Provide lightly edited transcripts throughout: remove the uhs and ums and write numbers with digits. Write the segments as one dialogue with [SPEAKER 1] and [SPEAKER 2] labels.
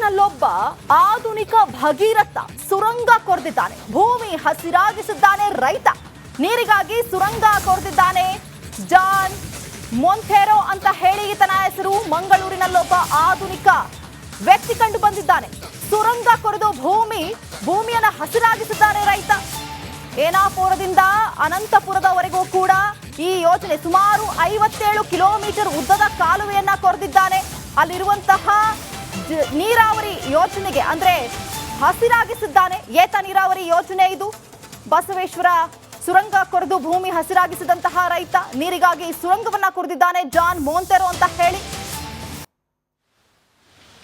[SPEAKER 1] ಮಂಗಳೂರಿನಲ್ಲೊಬ್ಬ ಆಧುನಿಕ ಭಗೀರಥ ಸುರಂಗ ಕೊರೆದಿದ್ದಾನೆ. ಭೂಮಿ ಹಸಿರಾಗಿಸಿದ್ದಾನೆ ರೈತ. ನೀರಿಗಾಗಿ ಸುರಂಗ ಕೊರೆದಿದ್ದಾನೆ. ಜಾನ್ ಮೊಂಥೆರೋ ಅಂತ ಹೇಳಿ ಈತನ ಹೆಸರು. ಮಂಗಳೂರಿನಲ್ಲೊಬ್ಬ ಆಧುನಿಕ ವ್ಯಕ್ತಿ ಕಂಡು ಬಂದಿದ್ದಾನೆ. ಸುರಂಗ ಕೊರೆದು ಭೂಮಿಯನ್ನ ಹಸಿರಾಗಿಸಿದ್ದಾನೆ ರೈತ. ಏನಾಪುರದಿಂದ ಅನಂತಪುರದವರೆಗೂ ಕೂಡ ಈ ಯೋಜನೆ ಸುಮಾರು 57 ಕಿಲೋಮೀಟರ್ ಉದ್ದದ ಕಾಲುವೆಯನ್ನ ಕೊರೆದಿದ್ದಾನೆ. ಅಲ್ಲಿರುವಂತಹ ನೀರಾವರಿ ಯೋಜನೆಗೆ ಅಂದ್ರೆ ಹಸಿರಾಗಿಸಿದ್ದಾನೆ. ಏತ ನೀರಾವರಿ ಯೋಜನೆ ಇದು. ಬಸವೇಶ್ವರ ಸುರಂಗ ಕೊರೆದು ಭೂಮಿ ಹಸಿರಾಗಿಸಿದಂತಹ ರೈತ ನೀರಿಗಾಗಿ ಸುರಂಗವನ್ನ ಕೊರೆದಿದ್ದಾನೆ. ಜಾನ್ ಮೊಂಥೆರೋ ಅಂತ ಹೇಳಿ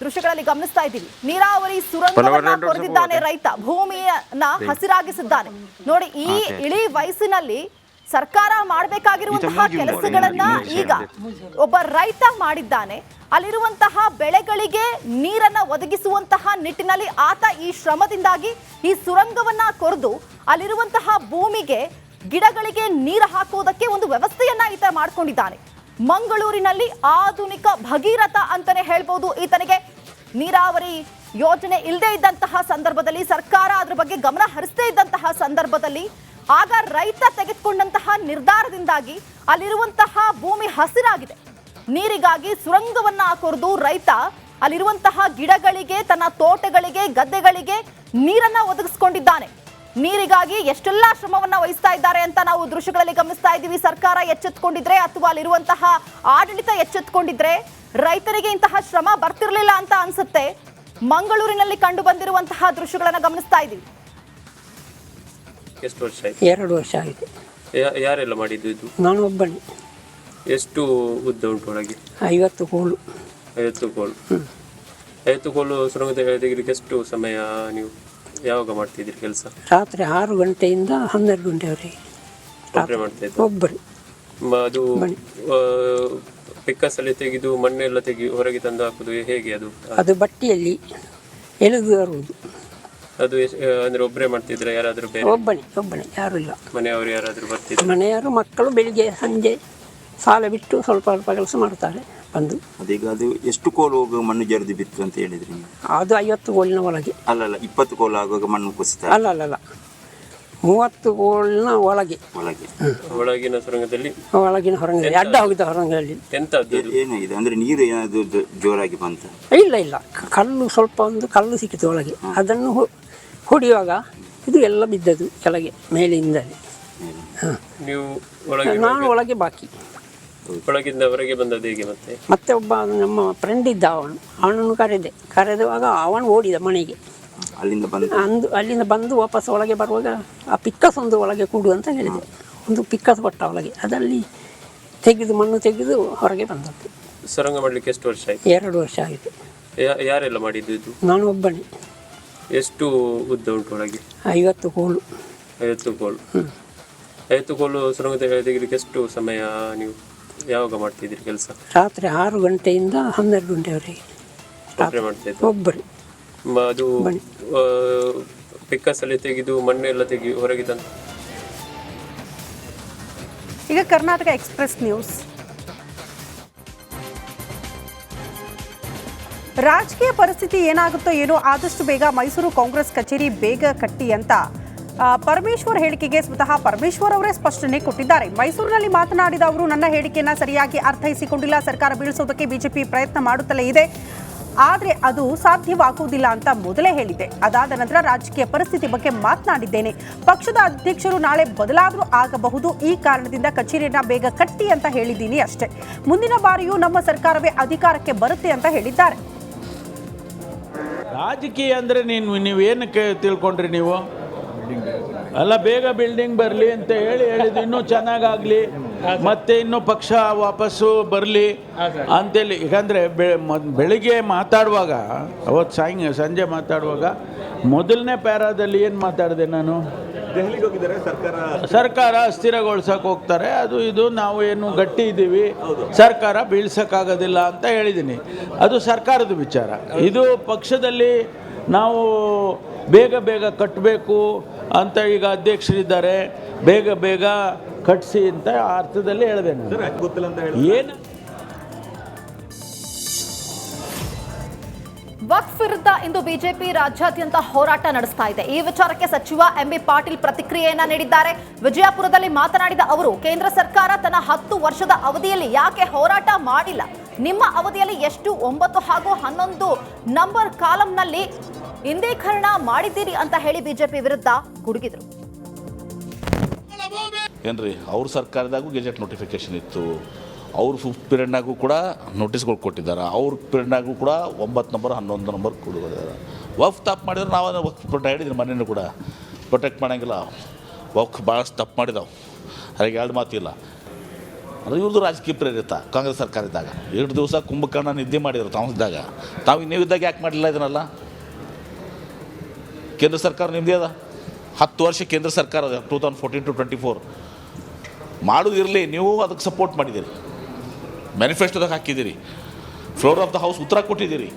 [SPEAKER 1] ದೃಶ್ಯಗಳಲ್ಲಿ ಗಮನಿಸ್ತಾ ಇದ್ದೀವಿ. ನೀರಾವರಿ ಸುರಂಗವನ್ನ ಕೊರೆದಿದ್ದಾನೆ ರೈತ. ಭೂಮಿಯನ್ನ ಹಸಿರಾಗಿಸಿದ್ದಾನೆ. ನೋಡಿ, ಈ ಇಳಿ ವಯಸ್ಸಿನಲ್ಲಿ ಸರ್ಕಾರ ಮಾಡಬೇಕಾಗಿರುವಂತಹ ಕೆಲಸಗಳನ್ನ ಈಗ ಒಬ್ಬ ರೈತ ಮಾಡಿದ್ದಾನೆ. ಅಲ್ಲಿರುವಂತಹ ಬೆಳೆಗಳಿಗೆ ನೀರನ್ನ ಒದಗಿಸುವಂತಹ ನಿಟ್ಟಿನಲ್ಲಿ ಆತ ಈ ಶ್ರಮದಿಂದಾಗಿ ಈ ಸುರಂಗವನ್ನ ಕೊರೆದು ಅಲ್ಲಿರುವಂತಹ ಭೂಮಿಗೆ ಗಿಡಗಳಿಗೆ ನೀರು ಹಾಕುವುದಕ್ಕೆ ಒಂದು ವ್ಯವಸ್ಥೆಯನ್ನ ಈತ ಮಾಡ್ಕೊಂಡಿದ್ದಾನೆ. ಮಂಗಳೂರಿನಲ್ಲಿ ಆಧುನಿಕ ಭಗೀರಥ ಅಂತಾನೆ ಹೇಳ್ಬೋದು ಈತನಿಗೆ. ನೀರಾವರಿ ಯೋಜನೆ ಇಲ್ಲದೆ ಇದ್ದಂತಹ ಸಂದರ್ಭದಲ್ಲಿ, ಸರ್ಕಾರ ಅದ್ರ ಬಗ್ಗೆ ಗಮನ ಹರಿಸದೇ ಇದ್ದಂತಹ ಸಂದರ್ಭದಲ್ಲಿ, ಆಗ ರೈತ ತೆಗೆದುಕೊಂಡಂತಹ ನಿರ್ಧಾರದಿಂದಾಗಿ ಅಲ್ಲಿರುವಂತಹ ಭೂಮಿ ಹಸಿರಾಗಿದೆ. ನೀರಿಗಾಗಿ ಸುರಂಗವನ್ನ ಕೊರೆದು ರೈತ ಅಲ್ಲಿರುವಂತಹ ಗಿಡಗಳಿಗೆ, ತನ್ನ ತೋಟಗಳಿಗೆ, ಗದ್ದೆಗಳಿಗೆ ನೀರನ್ನ ಒದಗಿಸಿಕೊಂಡಿದ್ದಾನೆ. ನೀರಿಗಾಗಿ ಎಷ್ಟೆಲ್ಲ ಶ್ರಮವನ್ನ ವಹಿಸ್ತಾ ಇದ್ದಾರೆ ಅಂತ ನಾವು ದೃಶ್ಯಗಳಲ್ಲಿ ಗಮನಿಸ್ತಾ ಇದ್ದೀವಿ. ಸರ್ಕಾರ ಎಚ್ಚೆತ್ತುಕೊಂಡಿದ್ರೆ ಅಥವಾ ಅಲ್ಲಿರುವಂತಹ ಆಡಳಿತ ಎಚ್ಚೆತ್ತುಕೊಂಡಿದ್ರೆ ರೈತರಿಗೆ ಇಂತಹ ಶ್ರಮ ಬರ್ತಿರ್ಲಿಲ್ಲ ಅಂತ ಅನ್ಸುತ್ತೆ. ಮಂಗಳೂರಿನಲ್ಲಿ ಕಂಡು ಬಂದಿರುವಂತಹ ದೃಶ್ಯಗಳನ್ನ ಗಮನಿಸ್ತಾ ಇದ್ದೀವಿ.
[SPEAKER 2] ಎಷ್ಟು ವರ್ಷ ಆಯ್ತು?
[SPEAKER 3] 2 ವರ್ಷ ಆಗಿದೆ.
[SPEAKER 2] ಯಾರೆಲ್ಲ ಮಾಡಿದ್ದು ಇದು?
[SPEAKER 3] ನಾನು ಒಬ್ಬನೇ.
[SPEAKER 2] ಎಷ್ಟು ಉದ್ದ ಉಂಟು ಒಳಗೆ?
[SPEAKER 3] 50 ಕೋಲು.
[SPEAKER 2] 50 ಕೋಲು. 50 ಕೋಲು ಸುರಂಗ ತೆಗೆಯಲಿಕ್ಕೆ ಎಷ್ಟು ಸಮಯ ನೀವು ಯಾವಾಗ ಮಾಡ್ತಿದ್ದೀರಿ ಕೆಲಸ?
[SPEAKER 3] ರಾತ್ರಿ 6 ಗಂಟೆಯಿಂದ 12 ಗಂಟೆವರೆಗೆ
[SPEAKER 2] ಮಾಡ್ತಾ ಇದ್ದೀರಿ?
[SPEAKER 3] ಒಬ್ಬರು.
[SPEAKER 2] ಅದು ಪಿಕ್ಕಸಲ್ಲಿ ತೆಗೆದು ಮಣ್ಣೆಲ್ಲ ಹೊರಗೆ ತಂದು ಹಾಕುದು ಹೇಗೆ?
[SPEAKER 3] ಅದು ಬಟ್ಟಿಯಲ್ಲಿ ಎಳೆದು ತರುವುದು.
[SPEAKER 2] ಅದು ಅಂದ್ರೆ ಒಬ್ಬರೇ ಮಾಡ್ತಿದ್ರೆ ಯಾರಾದ್ರೂ ಬೇರೆ?
[SPEAKER 3] ಒಬ್ಬನೇ, ಯಾರು ಇಲ್ಲ.
[SPEAKER 2] ಮನೆಯವರು ಯಾರಾದ್ರೂ ಬರ್ತಿದ್ರು?
[SPEAKER 3] ಮನೆಯವರು, ಮಕ್ಕಳು ಬೆಳಿಗ್ಗೆ ಸಂಜೆ ಸಾಲ ಬಿಟ್ಟು ಸ್ವಲ್ಪ ಕೆಲಸ ಮಾಡ್ತಾರೆ ಬಂದು.
[SPEAKER 4] ಅದೀಗ ಅದು ಎಷ್ಟು ಕೋಲು ಹೋಗುವ ಮಣ್ಣು ಜರಿದು ಬಿತ್ತು ಅಂತ ಹೇಳಿದ್ರಿ?
[SPEAKER 3] ಅದು 50 ಕೋಲಿನ ಒಳಗೆ.
[SPEAKER 4] ಅಲ್ಲಲ್ಲ, 20 ಕೋಲು ಆಗುವಾಗ ಮಣ್ಣು ಕುಸಿತ?
[SPEAKER 3] ಅಲ್ಲ 30 ಕೋಲಿನ ಒಳಗೆ.
[SPEAKER 2] ಒಳಗಿನ ಸುರಂಗದಲ್ಲಿ?
[SPEAKER 3] ಒಳಗಿನ ಹೊರಂಗದಲ್ಲಿ, ಅಡ್ಡ ಹೋಗಿದ್ದ ಹೊರಂಗದಲ್ಲಿ.
[SPEAKER 2] ಎಂತದ್ದು
[SPEAKER 4] ಏನಾಗಿದೆ ಅಂದ್ರೆ ನೀರು ಏನಾದ್ರು ಜೋರಾಗಿ ಬಂತ?
[SPEAKER 3] ಇಲ್ಲ, ಕಲ್ಲು ಸ್ವಲ್ಪ ಒಂದು ಕಲ್ಲು ಸಿಕ್ಕಿತು ಒಳಗೆ. ಅದನ್ನು ಹೊಡೆಯುವಾಗ ಇದು ಎಲ್ಲ ಬಿದ್ದದು ಕೆಳಗೆ ಮೇಲಿಂದಲೇ.
[SPEAKER 2] ನೀವು
[SPEAKER 3] ನಾನು ಒಳಗೆ ಬಾಕಿ.
[SPEAKER 2] ಒಳಗಿಂದ ಹೊರಗೆ ಬಂದದ್ದು ಹೇಗೆ?
[SPEAKER 3] ಮತ್ತೆ ಒಬ್ಬ ನಮ್ಮ ಫ್ರೆಂಡ್ ಇದ್ದ, ಅವನನ್ನು ಕರೆದುವಾಗ ಅವನು ಓಡಿದ ಮನೆಗೆ. ಅಲ್ಲಿಂದ ಬಂದು ವಾಪಸ್ ಒಳಗೆ ಬರುವಾಗ ಆ ಪಿಕ್ಕಸ್ ಒಂದು ಒಳಗೆ ಕೂಡು ಅಂತ ಹೇಳಿದೆ. ಒಂದು ಪಿಕ್ಕಸ್ ಕೊಟ್ಟ ಒಳಗೆ, ಅದರಲ್ಲಿ ಮಣ್ಣು ತೆಗೆದು ಹೊರಗೆ ಬಂದದ್ದು.
[SPEAKER 2] ಸುರಂಗ ಮಾಡಲಿಕ್ಕೆ ಎಷ್ಟು ವರ್ಷ ಆಯ್ತು?
[SPEAKER 3] 2 ವರ್ಷ ಆಗಿದೆ.
[SPEAKER 2] ಯಾರೆಲ್ಲ ಮಾಡಿದ್ದು ಇದು?
[SPEAKER 3] ನಾನು ಒಬ್ಬನೇ.
[SPEAKER 2] ಎಷ್ಟು ಉದ್ದ ಉಂಟು ಒಳಗೆ?
[SPEAKER 3] 50 ಕೋಲು.
[SPEAKER 2] 50 ಕೋಲು. 50 ಕೋಲು ಸುರಂಗ ತೆಗೆಯಲಿಕ್ಕೆ ಎಷ್ಟು ಸಮಯ ನೀವು ಯಾವಾಗ ಮಾಡ್ತಿದ್ದೀರಿ ಕೆಲಸ?
[SPEAKER 3] ರಾತ್ರಿ 6 ಗಂಟೆಯಿಂದ 12 ಗಂಟೆವರೆಗೆ
[SPEAKER 2] ಮಾಡ್ತಾ ಇದ್ದೀರಿ?
[SPEAKER 3] ಒಬ್ಬರು.
[SPEAKER 2] ಅದು ಪಿಕ್ಕಸಲ್ಲಿ ತೆಗೆದು ಮಣ್ಣೆಲ್ಲ ಹೊರಗೆ ತಂದು.
[SPEAKER 5] ಈಗ ಕರ್ನಾಟಕ ಎಕ್ಸ್‌ಪ್ರೆಸ್ ನ್ಯೂಸ್. ರಾಜಕೀಯ ಪರಿಸ್ಥಿತಿ ಏನಾಗುತ್ತೋ ಏನೋ, ಆದಷ್ಟು ಬೇಗ ಮೈಸೂರು ಕಾಂಗ್ರೆಸ್ ಕಚೇರಿ ಬೇಗ ಕಟ್ಟಿ ಅಂತ ಪರಮೇಶ್ವರ್ ಹೇಳಿಕೆಗೆ ಸ್ವತಃ ಪರಮೇಶ್ವರ್ ಅವರೇ ಸ್ಪಷ್ಟನೆ ಕೊಟ್ಟಿದ್ದಾರೆ. ಮೈಸೂರಿನಲ್ಲಿ ಮಾತನಾಡಿದ ಅವರು, ನನ್ನ ಹೇಳಿಕೆಯನ್ನು ಸರಿಯಾಗಿ ಅರ್ಥೈಸಿಕೊಂಡಿಲ್ಲ. ಸರ್ಕಾರ ಬೀಳಿಸೋದಕ್ಕೆ ಬಿಜೆಪಿ ಪ್ರಯತ್ನ ಮಾಡುತ್ತಲೇ ಇದೆ, ಆದರೆ ಅದು ಸಾಧ್ಯವಾಗುವುದಿಲ್ಲ ಅಂತ ಮೊದಲೇ ಹೇಳಿದೆ. ಅದಾದ ನಂತರ ರಾಜಕೀಯ ಪರಿಸ್ಥಿತಿ ಬಗ್ಗೆ ಮಾತನಾಡಿದ್ದೇನೆ. ಪಕ್ಷದ ಅಧ್ಯಕ್ಷರು ನಾಳೆ ಬದಲಾದರೂ ಆಗಬಹುದು. ಈ ಕಾರಣದಿಂದ ಕಚೇರಿಯನ್ನ ಬೇಗ ಕಟ್ಟಿ ಅಂತ ಹೇಳಿದ್ದೀನಿ ಅಷ್ಟೇ. ಮುಂದಿನ ಬಾರಿಯೂ ನಮ್ಮ ಸರ್ಕಾರವೇ ಅಧಿಕಾರಕ್ಕೆ ಬರುತ್ತೆ ಅಂತ ಹೇಳಿದ್ದಾರೆ.
[SPEAKER 6] ರಾಜಕೀಯ ಅಂದರೆ ನೀವೇನಕ್ಕೆ ತಿಳ್ಕೊಂಡ್ರಿ ನೀವು? ಅಲ್ಲ, ಬೇಗ ಬಿಲ್ಡಿಂಗ್ ಬರಲಿ ಅಂತ ಹೇಳಿದ್ದು, ಇನ್ನೂ ಚೆನ್ನಾಗಾಗಲಿ, ಮತ್ತೆ ಇನ್ನೂ ಪಕ್ಷ ವಾಪಸ್ಸು ಬರಲಿ ಅಂತೇಳಿ. ಯಾಕಂದರೆ ಬೆಳಿಗ್ಗೆ ಮಾತಾಡುವಾಗ, ಅವತ್ತು ಸಂಜೆ ಮಾತಾಡುವಾಗ ಮೊದಲನೇ ಪ್ಯಾರಾದಲ್ಲಿ ಏನು ಮಾತಾಡಿದೆ ನಾನು?
[SPEAKER 7] ದೆಹಲಿಗೆ ಹೋಗಿದ್ದಾರೆ,
[SPEAKER 6] ಸರ್ಕಾರ ಅಸ್ಥಿರಗೊಳಿಸಕ್ಕೆ ಹೋಗ್ತಾರೆ, ಅದು ಇದು ನಾವು ಏನು ಗಟ್ಟಿ ಇದ್ದೀವಿ, ಸರ್ಕಾರ ಬೀಳ್ಸೋಕ್ಕಾಗೋದಿಲ್ಲ ಅಂತ ಹೇಳಿದ್ದೀನಿ. ಅದು ಸರ್ಕಾರದ ವಿಚಾರ. ಇದು ಪಕ್ಷದಲ್ಲಿ ನಾವು ಬೇಗ ಕಟ್ಟಬೇಕು ಅಂತ ಈಗ ಅಧ್ಯಕ್ಷರಿದ್ದಾರೆ, ಬೇಗ ಕಟ್ಟಿಸಿ ಅಂತ ಅರ್ಥದಲ್ಲಿ ಹೇಳಿದೆ ನಾನು. ಏನು
[SPEAKER 1] ವಕ್ಫ್ ವಿರುದ್ಧ ಇಂದು ಬಿಜೆಪಿ ರಾಜ್ಯಾದ್ಯಂತ ಹೋರಾಟ ನಡೆಸ್ತಾ ಇದೆ. ಈ ವಿಚಾರಕ್ಕೆ ಸಚಿವ ಎಂಬಿ ಪಾಟೀಲ್ ಪ್ರತಿಕ್ರಿಯೆಯನ್ನ ನೀಡಿದ್ದಾರೆ. ವಿಜಯಪುರದಲ್ಲಿ ಮಾತನಾಡಿದ ಅವರು, ಕೇಂದ್ರ ಸರ್ಕಾರ ತನ್ನ 10 ವರ್ಷದ ಅವಧಿಯಲ್ಲಿ ಯಾಕೆ ಹೋರಾಟ ಮಾಡಿಲ್ಲ? ನಿಮ್ಮ ಅವಧಿಯಲ್ಲಿ ಎಷ್ಟು 9 ಹಾಗೂ 11 ನಂಬರ್ ಕಾಲಂನಲ್ಲಿ ಇಂದೀಕರಣ ಮಾಡಿದ್ದೀರಿ ಅಂತ ಹೇಳಿ ಬಿಜೆಪಿ ವಿರುದ್ಧ ಗುಡುಗಿದ್ರು.
[SPEAKER 7] ಏನ್ರಿ ಅವ್ರ ಸರ್ಕಾರದಾಗೂ ಗೆಜೆಟ್ ನೋಟಿಫಿಕೇಶನ್ ಇತ್ತು, ಅವ್ರ ಪೀರಿಯಡ್ನಾಗೂ ಕೂಡ ನೋಟಿಸ್ಗಳು ಕೊಟ್ಟಿದ್ದಾರೆ, ಅವ್ರ ಪೀರಿಯಡ್ನಾಗೂ ಕೂಡ 9 ನಂಬರ್ 11 ನಂಬರ್ ಕೊಡಿದ್ದಾರೆ. ವಕ್ಫ್ ತಪ್ಪು ಮಾಡಿದ್ರೆ ನಾವು ವಕ್ಫ್ ಹೇಳಿದ್ದೀನಿ, ಮನೇನು ಕೂಡ ಪ್ರೊಟೆಕ್ಟ್ ಮಾಡೋಂಗಿಲ್ಲ. ವಕ್ಫ್ ಭಾಳಷ್ಟು ತಪ್ಪು ಮಾಡಿದಾವೆ, ಅದಕ್ಕೆ 2 ಮಾತಿಲ್ಲ. ಅದು ಇವ್ರದ್ದು ರಾಜಕೀಯ ಪ್ರೇರಿತ. ಕಾಂಗ್ರೆಸ್ ಸರ್ಕಾರ ಇದ್ದಾಗ 2 ದಿವಸ ಕುಂಭಕರ್ಣ ನಿದ್ದೆ ಮಾಡಿದ್ರು ತಾವಿದ್ದಾಗ. ತಾವು ನೀವಿದ್ದಾಗ ಯಾಕೆ ಮಾಡಲಿಲ್ಲ ಇದನ್ನೆಲ್ಲ? ಕೇಂದ್ರ ಸರ್ಕಾರ ನಿಮ್ಮದೇ ಅದ, 10 ವರ್ಷ ಕೇಂದ್ರ ಸರ್ಕಾರ 2014 to 24 ಮಾಡೋದಿರಲಿ. ನೀವು ಅದಕ್ಕೆ ಸಪೋರ್ಟ್ ಮಾಡಿದ್ದೀರಿ, ಮ್ಯಾನಿಫೆಸ್ಟೋದಾಗ ಹಾಕಿದ್ದೀರಿ, ಫ್ಲೋರ್ ಆಫ್ ದ ಹೌಸ್ ಉತ್ತರ ಕೊಟ್ಟಿದ್ದೀರಿ.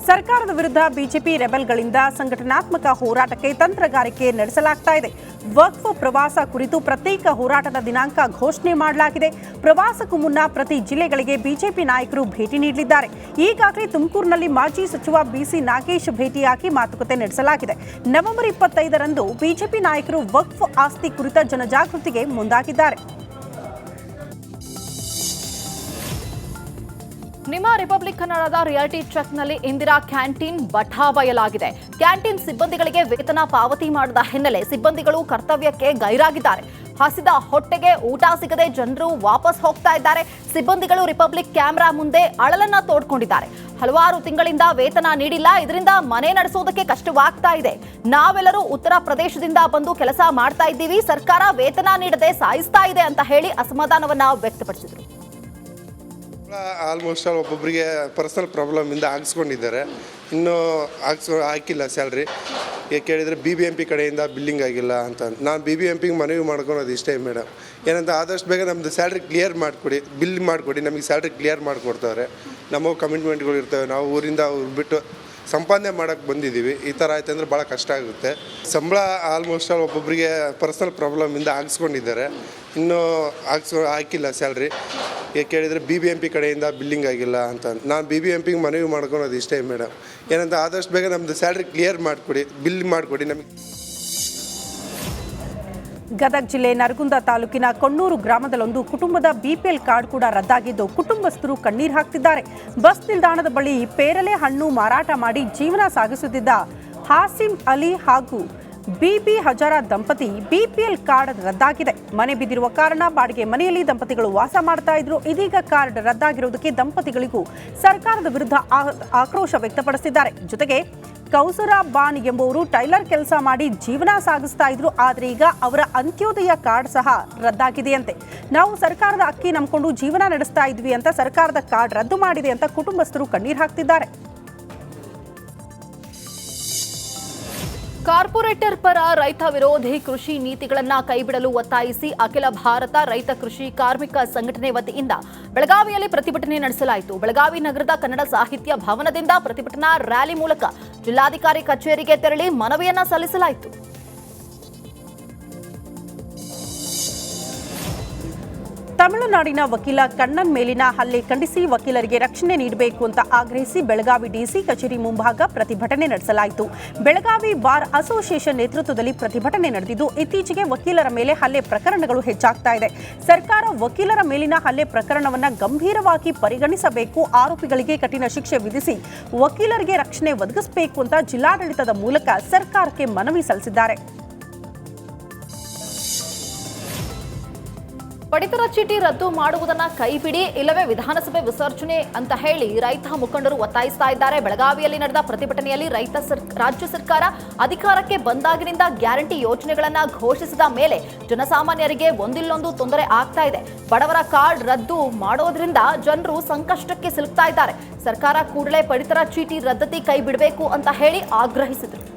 [SPEAKER 5] ಸರ್ಕಾರದ ವಿರುದ್ಧ ಬಿಜೆಪಿ ರೆಬೆಲ್ಗಳಿಂದ ಸಂಘಟನಾತ್ಮಕ ಹೋರಾಟಕ್ಕೆ ತಂತ್ರಗಾರಿಕೆ ನಡೆಸಲಾಗ್ತಾ ಇದೆ. ವಕ್ಫ್ ಪ್ರವಾಸ ಕುರಿತು ಪ್ರತ್ಯೇಕ ಹೋರಾಟದ ದಿನಾಂಕ ಘೋಷಣೆ ಮಾಡಲಾಗಿದೆ. ಪ್ರವಾಸಕ್ಕೂ ಮುನ್ನ ಪ್ರತಿ ಜಿಲ್ಲೆಗಳಿಗೆ ಬಿಜೆಪಿ ನಾಯಕರು ಭೇಟಿ ನೀಡಲಿದ್ದಾರೆ. ಈಗಾಗಲೇ ತುಮಕೂರಿನಲ್ಲಿ ಮಾಜಿ ಸಚಿವ ಬಿಸಿ ನಾಗೇಶ್ ಭೇಟಿಯಾಗಿ ಮಾತುಕತೆ ನಡೆಸಲಾಗಿದೆ. ನವೆಂಬರ್ 25ರಂದು ಬಿಜೆಪಿ ನಾಯಕರು ವಕ್ಫ್ ಆಸ್ತಿ ಕುರಿತ ಜನಜಾಗೃತಿಗೆ ಮುಂದಾಗಿದ್ದಾರೆ.
[SPEAKER 1] ನಿಮ್ಮ ರಿಪಬ್ಲಿಕ್ ಕನ್ನಡದ ರಿಯಾಲಿಟಿ ಚೆಕ್ನಲ್ಲಿ ಇಂದಿರಾ ಕ್ಯಾಂಟೀನ್ ಬಟಾಬಯಲಾಗಿದೆ. ಕ್ಯಾಂಟೀನ್ ಸಿಬ್ಬಂದಿಗಳಿಗೆ ವೇತನ ಪಾವತಿ ಮಾಡದ ಹಿನ್ನೆಲೆ ಸಿಬ್ಬಂದಿಗಳು ಕರ್ತವ್ಯಕ್ಕೆ ಗೈರಾಗಿದ್ದಾರೆ. ಹಸಿದ ಹೊಟ್ಟೆಗೆ ಊಟ ಸಿಗದೆ ಜನರು ವಾಪಸ್ ಹೋಗ್ತಾ ಇದ್ದಾರೆ. ಸಿಬ್ಬಂದಿಗಳು ರಿಪಬ್ಲಿಕ್ ಕ್ಯಾಮೆರಾ ಮುಂದೆ ಅಳಲನ್ನ ತೋಡ್ಕೊಂಡಿದ್ದಾರೆ. ಹಲವಾರು ತಿಂಗಳಿಂದ ವೇತನ ನೀಡಿಲ್ಲ, ಇದರಿಂದ ಮನೆ ನಡೆಸೋದಕ್ಕೆ ಕಷ್ಟವಾಗ್ತಾ ಇದೆ. ನಾವೆಲ್ಲರೂ ಉತ್ತರ ಪ್ರದೇಶದಿಂದ ಬಂದು ಕೆಲಸ ಮಾಡ್ತಾ ಇದ್ದೀವಿ, ಸರ್ಕಾರ ವೇತನ ನೀಡದೆ ಸಾಯಿಸ್ತಾ ಇದೆ ಅಂತ ಹೇಳಿ ಅಸಮಾಧಾನವನ್ನ ವ್ಯಕ್ತಪಡಿಸಿದರು.
[SPEAKER 8] ಆಲ್ಮೋಸ್ಟ್ ಒಬ್ಬೊಬ್ಬರಿಗೆ ಪರ್ಸನಲ್ ಪ್ರಾಬ್ಲಮಿಂದ ಹಾಕ್ಸ್ಕೊಂಡಿದ್ದಾರೆ, ಇನ್ನೂ ಹಾಕಿಲ್ಲ ಸ್ಯಾಲ್ರಿ. ಕೇಳಿದರೆ BBMP ಕಡೆಯಿಂದ ಬಿಲ್ಲಿಂಗ್ ಆಗಿಲ್ಲ ಅಂತ. ನಾನು BBMPಗೆ ಮನವಿ ಮಾಡ್ಕೊಳೋದು ಇಷ್ಟೇ ಮೇಡಮ್, ಏನಂತ ಆದಷ್ಟು ಬೇಗ ನಮ್ಮದು ಸ್ಯಾಲ್ರಿ ಕ್ಲಿಯರ್ ಮಾಡಿಕೊಡಿ, ಬಿಲ್ ಮಾಡಿಕೊಡಿ. ನಮಗೆ ಸ್ಯಾಲ್ರಿ ಕ್ಲಿಯರ್ ಮಾಡಿಕೊಡ್ತಾರೆ. ನಮ್ಮ ಕಮಿಟ್ಮೆಂಟ್ಗಳು ಇರ್ತವೆ, ನಾವು ಊರಿಂದ ಅವ್ರು ಬಿಟ್ಟು ಸಂಪಾದನೆ ಮಾಡೋಕ್ಕೆ ಬಂದಿದ್ದೀವಿ. ಈ ಥರ ಆಯ್ತು ಅಂದರೆ ಭಾಳ ಕಷ್ಟ ಆಗುತ್ತೆ. ಸಂಬಳ ಆಲ್ಮೋಸ್ಟ್ ಒಬ್ಬೊಬ್ಬರಿಗೆ ಪರ್ಸನಲ್ ಪ್ರಾಬ್ಲಮಿಂದ ಹಾಕ್ಸ್ಕೊಂಡಿದ್ದಾರೆ, ಇನ್ನೂ ಹಾಕಿಲ್ಲ ಸ್ಯಾಲ್ರಿ. ಕೇಳಿದರೆ BBMP ಕಡೆಯಿಂದ ಬಿಲ್ಲಿಂಗ್ ಆಗಿಲ್ಲ ಅಂತ. ನಾನು BBMPಗೆ ಮನವಿ ಮಾಡ್ಕೊಳೋದು ಇಷ್ಟೇ ಮೇಡಮ್, ಏನಂತ ಆದಷ್ಟು ಬೇಗ ನಮ್ಮದು ಸ್ಯಾಲ್ರಿ ಕ್ಲಿಯರ್ ಮಾಡಿಕೊಡಿ, ಬಿಲ್ ಮಾಡಿಕೊಡಿ ನಮಗೆ.
[SPEAKER 5] ಗದಗ ಜಿಲ್ಲೆ ನರಗುಂದ ತಾಲೂಕಿನ ಕೊಣ್ಣೂರು ಗ್ರಾಮದಲ್ಲೊಂದು ಕುಟುಂಬದ BPL ಕಾರ್ಡ್ ಕೂಡ ರದ್ದಾಗಿದ್ದು ಕುಟುಂಬಸ್ಥರು ಕಣ್ಣೀರು ಹಾಕ್ತಿದ್ದಾರೆ. ಬಸ್ ನಿಲ್ದಾಣದ ಬಳಿ ಪೇರಲೆ ಹಣ್ಣು ಮಾರಾಟ ಮಾಡಿ ಜೀವನ ಸಾಗಿಸುತ್ತಿದ್ದ ಹಾಸಿಂ ಅಲಿ ಹಾಗೂ ಬಿಬಿ ಹಜಾರಾ ದಂಪತಿ BPL ಕಾರ್ಡ್ ರದ್ದಾಗಿದೆ. ಮನೆ ಬಿದ್ದಿರುವ ಕಾರಣ ಬಾಡಿಗೆ ಮನೆಯಲ್ಲಿ ದಂಪತಿಗಳು ವಾಸ ಮಾಡ್ತಾ ಇದ್ರು. ಇದೀಗ ಕಾರ್ಡ್ ರದ್ದಾಗಿರುವುದಕ್ಕೆ ದಂಪತಿಗಳಿಗೂ ಸರ್ಕಾರದ ವಿರುದ್ಧ ಆಕ್ರೋಶ ವ್ಯಕ್ತಪಡಿಸಿದ್ದಾರೆ. ಜೊತೆಗೆ ಕೌಸರಾ ಬಾನ್ ಎಂಬುವರು ಟೈಲರ್ ಕೆಲಸ ಮಾಡಿ ಜೀವನ ಸಾಗಿಸ್ತಾ ಇದ್ರು, ಆದರೆ ಈಗ ಅವರ ಅಂತ್ಯೋದಯ ಕಾರ್ಡ್ ಸಹ ರದ್ದಾಗಿದೆಯಂತೆ. ನಾವು ಸರ್ಕಾರದ ಅಕ್ಕಿ ನಂಬಿಕೊಂಡು ಜೀವನ ನಡೆಸ್ತಾ ಇದ್ವಿ ಅಂತ ಸರ್ಕಾರದ ಕಾರ್ಡ್ ರದ್ದು ಮಾಡಿದೆ ಅಂತ ಕುಟುಂಬಸ್ಥರು ಕಣ್ಣೀರು ಹಾಕ್ತಿದ್ದಾರೆ.
[SPEAKER 1] ಕಾರ್ಪೊರೇಟರ್ ಪರ ರೈತ ವಿರೋಧಿ ಕೃಷಿ ನೀತಿಗಳನ್ನ ಕೈಬಿಡಲು ಒತ್ತಾಯಿಸಿ ಅಖಿಲ ಭಾರತ ರೈತ ಕೃಷಿ ಕಾರ್ಮಿಕ ಸಂಘಟನೆ ವತಿಯಿಂದ ಬೆಳಗಾವಿಯಲ್ಲಿ ಪ್ರತಿಭಟನೆ ನಡೆಸಲಾಯಿತು. ಬೆಳಗಾವಿ ನಗರದ ಕನ್ನಡ ಸಾಹಿತ್ಯ ಭವನದಿಂದ ಪ್ರತಿಭಟನಾ ರ್ಯಾಲಿ ಮೂಲಕ ಜಿಲ್ಲಾಧಿಕಾರಿ ಕಚೇರಿಗೆ ತೆರಳಿ ಮನವಿಯನ್ನ ಸಲ್ಲಿಸಲಾಯಿತು.
[SPEAKER 5] ತಮಿಳುನಾಡಿನ ವಕೀಲ ಕಣ್ಣನ್ ಮೇಲಿನ ಹಲ್ಲೆ ಖಂಡಿಸಿ ವಕೀಲರಿಗೆ ರಕ್ಷಣೆ ನೀಡಬೇಕು ಅಂತ ಆಗ್ರಹಿಸಿ ಬೆಳಗಾವಿ DC ಕಚೇರಿ ಮುಂಭಾಗ ಪ್ರತಿಭಟನೆ ನಡೆಸಲಾಯಿತು. ಬೆಳಗಾವಿ ಬಾರ್ ಅಸೋಸಿಯೇಷನ್ ನೇತೃತ್ವದಲ್ಲಿ ಪ್ರತಿಭಟನೆ ನಡೆದಿದ್ದು, ಇತ್ತೀಚೆಗೆ ವಕೀಲರ ಮೇಲೆ ಹಲ್ಲೆ ಪ್ರಕರಣಗಳು ಹೆಚ್ಚಾಗ್ತಾ ಇದೆ. ಸರ್ಕಾರ ವಕೀಲರ ಮೇಲಿನ ಹಲ್ಲೆ ಪ್ರಕರಣವನ್ನು ಗಂಭೀರವಾಗಿ ಪರಿಗಣಿಸಬೇಕು, ಆರೋಪಿಗಳಿಗೆ ಕಠಿಣ ಶಿಕ್ಷೆ ವಿಧಿಸಿ ವಕೀಲರಿಗೆ ರಕ್ಷಣೆ ಒದಗಿಸಬೇಕು ಅಂತ ಜಿಲ್ಲಾಡಳಿತದ ಮೂಲಕ ಸರ್ಕಾರಕ್ಕೆ ಮನವಿ ಸಲ್ಲಿಸಿದ್ದಾರೆ.
[SPEAKER 1] ಪಡಿತರ ಚೀಟಿ ರದ್ದು ಮಾಡುವುದನ್ನ ಕೈಬಿಡಿ, ಇಲ್ಲವೇ ವಿಧಾನಸಭೆ ವಿಸರ್ಜನೆ ಅಂತ ಹೇಳಿ ರೈತ ಮುಖಂಡರು ಒತ್ತಾಯಿಸ್ತಾ ಇದ್ದಾರೆ. ಬೆಳಗಾವಿಯಲ್ಲಿ ನಡೆದ ಪ್ರತಿಭಟನೆಯಲ್ಲಿ ರಾಜ್ಯ ಸರ್ಕಾರ ಅಧಿಕಾರಕ್ಕೆ ಬಂದಾಗಿನಿಂದ ಗ್ಯಾರಂಟಿ ಯೋಜನೆಗಳನ್ನ ಘೋಷಿಸಿದ ಮೇಲೆ ಜನಸಾಮಾನ್ಯರಿಗೆ ಒಂದಿಲ್ಲೊಂದು ತೊಂದರೆ ಆಗ್ತಾ ಇದೆ. ಬಡವರ ಕಾರ್ಡ್ ರದ್ದು ಮಾಡೋದ್ರಿಂದ ಜನರು ಸಂಕಷ್ಟಕ್ಕೆ ಸಿಲುಕ್ತಾ ಇದ್ದಾರೆ. ಸರ್ಕಾರ ಕೂಡಲೇ ಪಡಿತರ ಚೀಟಿ ರದ್ದತಿ ಕೈ ಬಿಡಬೇಕು ಅಂತ ಹೇಳಿ ಆಗ್ರಹಿಸಿದರು.